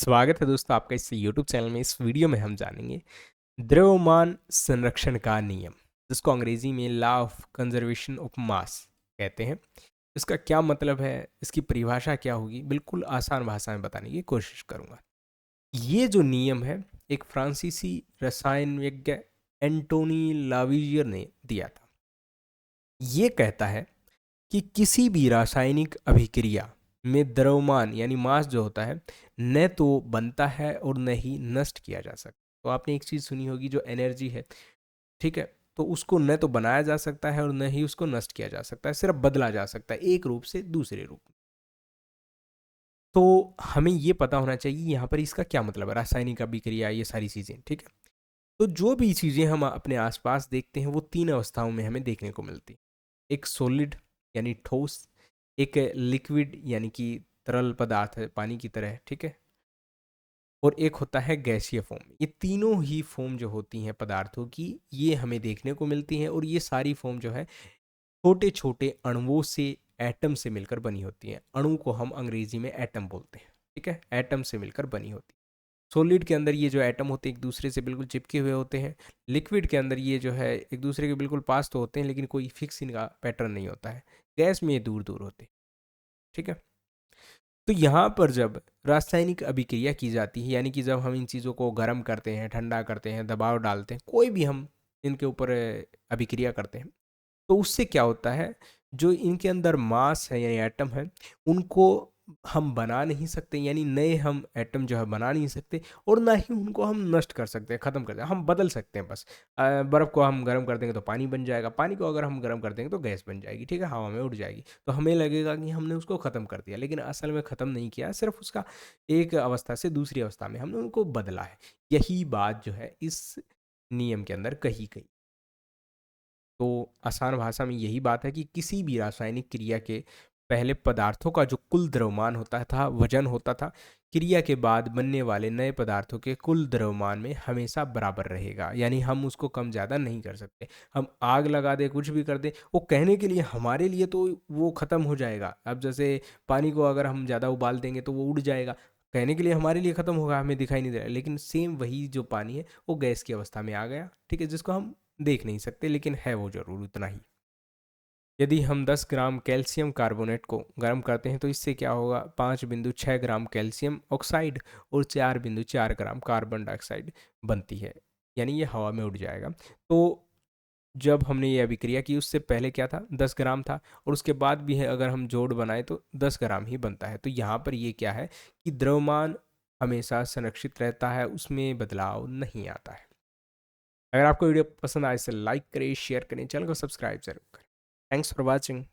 स्वागत है दोस्तों आपका इस YouTube चैनल में। इस वीडियो में हम जानेंगे द्रव्यमान संरक्षण का नियम, जिसको अंग्रेजी में law of conservation of mass कहते हैं। इसका क्या मतलब है, इसकी परिभाषा क्या होगी, बिल्कुल आसान भाषा में बताने की कोशिश करूंगा। ये जो नियम है एक फ्रांसीसी रसायनविज्ञ एंटोनी लाविजियर ने दिया था। ये कहता है कि किसी भी रासायनिक अभिक्रिया में द्रव्यमान यानी मास जो होता है न तो बनता है और न ही नष्ट किया जा सकता। तो आपने एक चीज़ सुनी होगी, जो एनर्जी है, ठीक है, तो उसको न तो बनाया जा सकता है और न ही उसको नष्ट किया जा सकता है, सिर्फ बदला जा सकता है एक रूप से दूसरे रूप में। तो हमें ये पता होना चाहिए यहाँ पर इसका क्या मतलब है, रासायनिक अभिक्रिया, ये सारी चीज़ें, ठीक है। तो जो भी चीज़ें हम अपने आसपास देखते हैं वो तीन अवस्थाओं में हमें देखने को मिलती है। एक सॉलिड यानी ठोस, एक लिक्विड यानी कि तरल पदार्थ है पानी की तरह, ठीक है, और एक होता है गैसीय फॉर्म। ये तीनों ही फॉर्म जो होती हैं पदार्थों की, ये हमें देखने को मिलती हैं, और ये सारी फॉर्म जो है छोटे छोटे अणुओं से, एटम से मिलकर बनी होती हैं। अणु को हम अंग्रेजी में एटम बोलते हैं, ठीक है, एटम से मिलकर बनी होती है। सॉलिड के अंदर ये जो एटम होते हैं एक दूसरे से बिल्कुल चिपके हुए होते हैं। लिक्विड के अंदर ये जो है एक दूसरे के बिल्कुल पास तो होते हैं, लेकिन कोई फिक्स इनका पैटर्न नहीं होता है। गैस में ये दूर दूर होते हैं, ठीक है। तो यहाँ पर जब रासायनिक अभिक्रिया की जाती है, यानी कि जब हम इन चीज़ों को गर्म करते हैं, ठंडा करते हैं, दबाव डालते हैं, कोई भी हम इनके ऊपर अभिक्रिया करते हैं, तो उससे क्या होता है, जो इनके अंदर मास है यानी एटम है, उनको हम बना नहीं सकते, यानी नए हम एटम जो है बना नहीं सकते, और ना ही उनको हम नष्ट कर सकते हैं, ख़त्म कर सकते हैं। हम बदल सकते हैं बस। बर्फ़ को हम गर्म कर देंगे तो पानी बन जाएगा, पानी को अगर हम गर्म कर देंगे तो गैस बन जाएगी, ठीक है, हवा में उड़ जाएगी। तो हमें लगेगा कि हमने उसको ख़त्म कर दिया, लेकिन असल में ख़त्म नहीं किया, सिर्फ उसका एक अवस्था से दूसरी अवस्था में हमने उनको बदला है। यही बात जो है इस नियम के अंदर कही गई। तो आसान भाषा में यही बात है कि किसी भी रासायनिक क्रिया के पहले पदार्थों का जो कुल द्रव्यमान होता था, वजन होता था, क्रिया के बाद बनने वाले नए पदार्थों के कुल द्रव्यमान में हमेशा बराबर रहेगा, यानी हम उसको कम ज़्यादा नहीं कर सकते। हम आग लगा दें, कुछ भी कर दें, वो कहने के लिए हमारे लिए तो वो ख़त्म हो जाएगा। अब जैसे पानी को अगर हम ज़्यादा उबाल देंगे तो वो उड़ जाएगा, कहने के लिए हमारे लिए ख़त्म होगा, हमें दिखाई नहीं दे रहा, लेकिन सेम वही जो पानी है वो गैस की अवस्था में आ गया, ठीक है, जिसको हम देख नहीं सकते, लेकिन है वो ज़रूर उतना ही। यदि हम 10 ग्राम कैल्शियम कार्बोनेट को गर्म करते हैं तो इससे क्या होगा, 5.6 ग्राम कैल्शियम ऑक्साइड और 4.4 ग्राम कार्बन डाइऑक्साइड बनती है, यानी ये हवा में उड़ जाएगा। तो जब हमने ये अभिक्रिया की उससे पहले क्या था, 10 ग्राम था, और उसके बाद भी है अगर हम जोड़ बनाए तो 10 ग्राम ही बनता है। तो यहाँ पर ये क्या है कि द्रव्यमान हमेशा संरक्षित रहता है, उसमें बदलाव नहीं आता है। अगर आपको वीडियो पसंद आए इसे लाइक करें, शेयर करें, चैनल को सब्सक्राइब जरूर करें। Thanks for watching.